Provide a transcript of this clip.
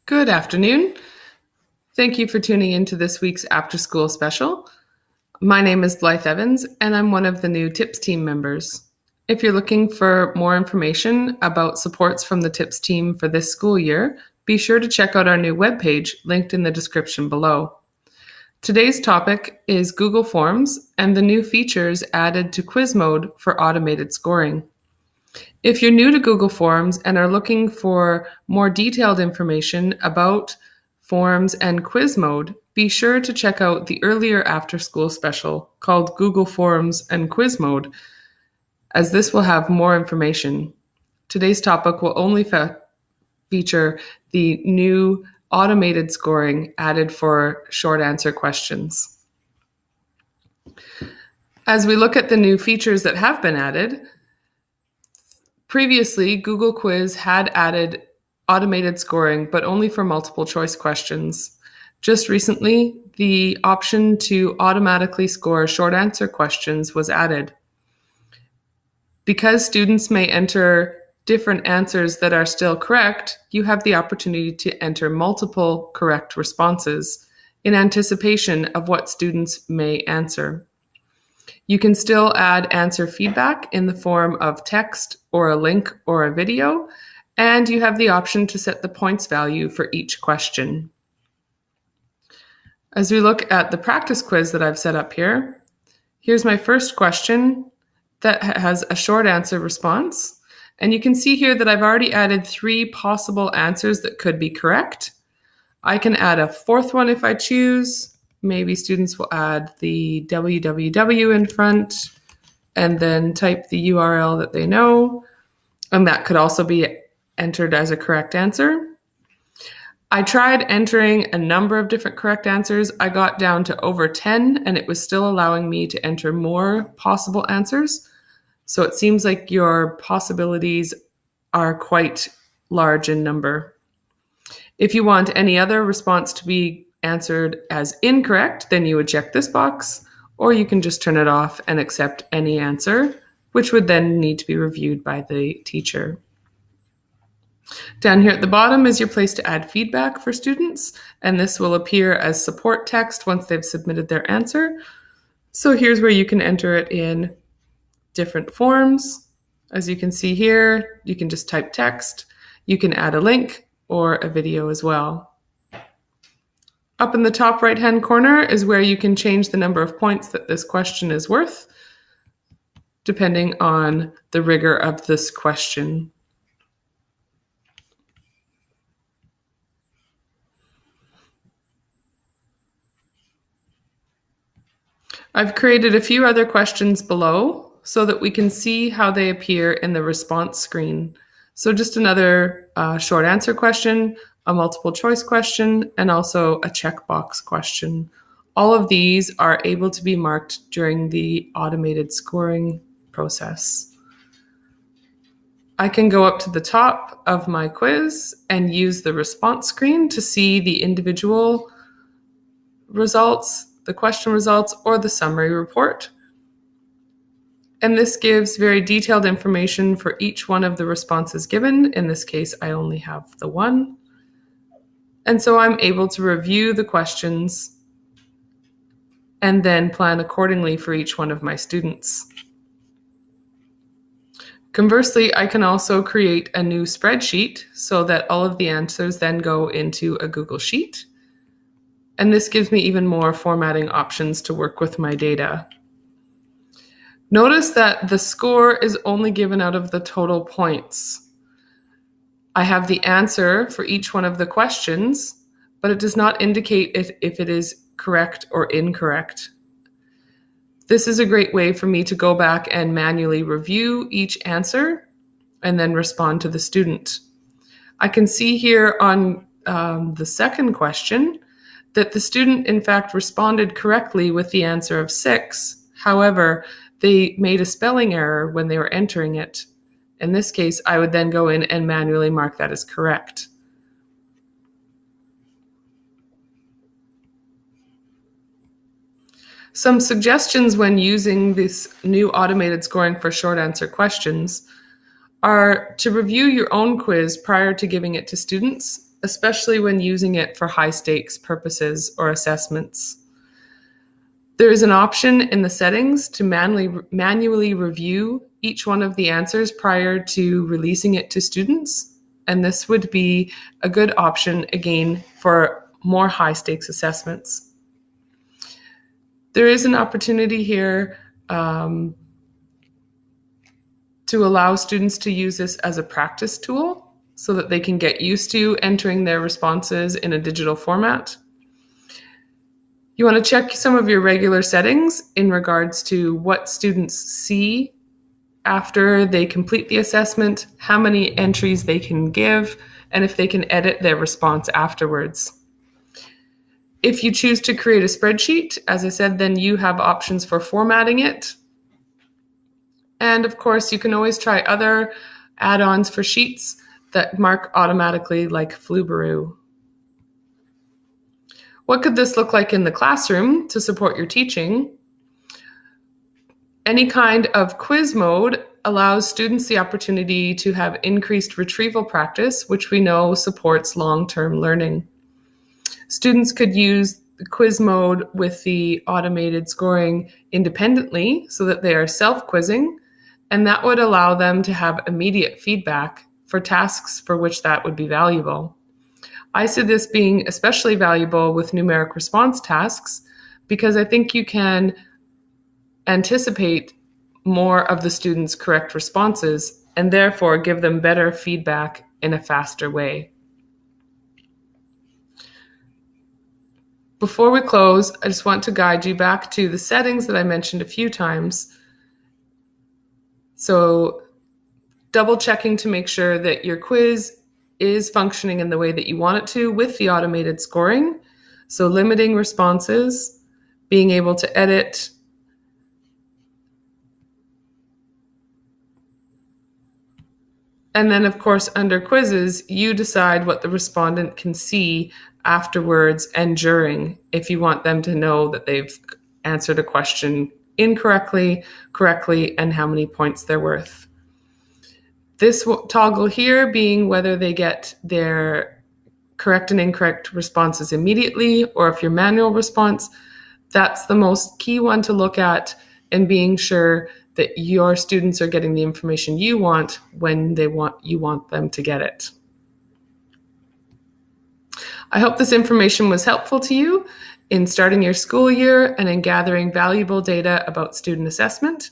Good afternoon. Thank you for tuning into this week's After School Special. My name is Blythe Evans, and I'm one of the new TIPS team members. If you're looking for more information about supports from the TIPS team for this school year, be sure to check out our new webpage linked in the description below. Today's topic is Google Forms and the new features added to quiz mode for automated scoring. If you're new to Google Forms and are looking for more detailed information about Forms and quiz mode, be sure to check out the earlier after-school special called Google Forms and Quiz Mode, as this will have more information. Today's topic will only feature the new automated scoring added for short answer questions. As we look at the new features that have been added, previously, Google Quiz had added automated scoring, but only for multiple choice questions. Just recently, the option to automatically score short answer questions was added. Because students may enter different answers that are still correct, you have the opportunity to enter multiple correct responses in anticipation of what students may answer. You can still add answer feedback in the form of text or a link or a video, and you have the option to set the points value for each question. As we look at the practice quiz that I've set up here, here's my first question that has a short answer response. And you can see here that I've already added 3 possible answers that could be correct. I can add a 4th one if I choose. Maybe students will add the www in front and then type the URL that they know. And that could also be entered as a correct answer. I tried entering a number of different correct answers. I got down to over 10 and it was still allowing me to enter more possible answers. So it seems like your possibilities are quite large in number. If you want any other response to be answered as incorrect, then you would check this box, or you can just turn it off and accept any answer, which would then need to be reviewed by the teacher. Down here at the bottom is your place to add feedback for students, and this will appear as support text once they've submitted their answer. So here's where you can enter it in different forms. As you can see here, you can just type text. You can add a link or a video as well. Up in the top right-hand corner is where you can change the number of points that this question is worth, depending on the rigor of this question. I've created a few other questions below so that we can see how they appear in the response screen. So just another short answer question, a multiple choice question, and also a checkbox question. All of these are able to be marked during the automated scoring process. I can go up to the top of my quiz and use the response screen to see the individual results, the question results, or the summary report. And this gives very detailed information for each one of the responses given. In this case, I only have the one. And so I'm able to review the questions and then plan accordingly for each one of my students. Conversely, I can also create a new spreadsheet so that all of the answers then go into a Google Sheet. And this gives me even more formatting options to work with my data. Notice that the score is only given out of the total points. I have the answer for each one of the questions, but it does not indicate if it is correct or incorrect. This is a great way for me to go back and manually review each answer and then respond to the student. I can see here on the second question that the student in fact responded correctly with the answer of 6. However, they made a spelling error when they were entering it. In this case, I would then go in and manually mark that as correct. Some suggestions when using this new automated scoring for short answer questions are to review your own quiz prior to giving it to students especially when using it for high stakes purposes or assessments. There is an option in the settings to manually review each one of the answers prior to releasing it to students. And this would be a good option, again, for more high stakes assessments. There is an opportunity here to allow students to use this as a practice tool so that they can get used to entering their responses in a digital format. You want to check some of your regular settings in regards to what students see after they complete the assessment, how many entries they can give, and if they can edit their response afterwards. If you choose to create a spreadsheet, as I said, then you have options for formatting it. And of course, you can always try other add-ons for sheets that mark automatically, like Flubaroo. What could this look like in the classroom to support your teaching? Any kind of quiz mode allows students the opportunity to have increased retrieval practice, which we know supports long-term learning. Students could use the quiz mode with the automated scoring independently so that they are self-quizzing, and that would allow them to have immediate feedback for tasks for which that would be valuable. I see this being especially valuable with numeric response tasks because I think you can anticipate more of the students' correct responses and therefore give them better feedback in a faster way. Before we close, I just want to guide you back to the settings that I mentioned a few times. So double checking to make sure that your quiz is functioning in the way that you want it to with the automated scoring. So limiting responses, being able to edit, and then of course under quizzes, you decide what the respondent can see afterwards and during if you want them to know that they've answered a question incorrectly, correctly, and how many points they're worth. This toggle here being whether they get their correct and incorrect responses immediately, or if your manual response, that's the most key one to look at, and being sure that your students are getting the information you want when you want them to get it. I hope this information was helpful to you in starting your school year and in gathering valuable data about student assessment.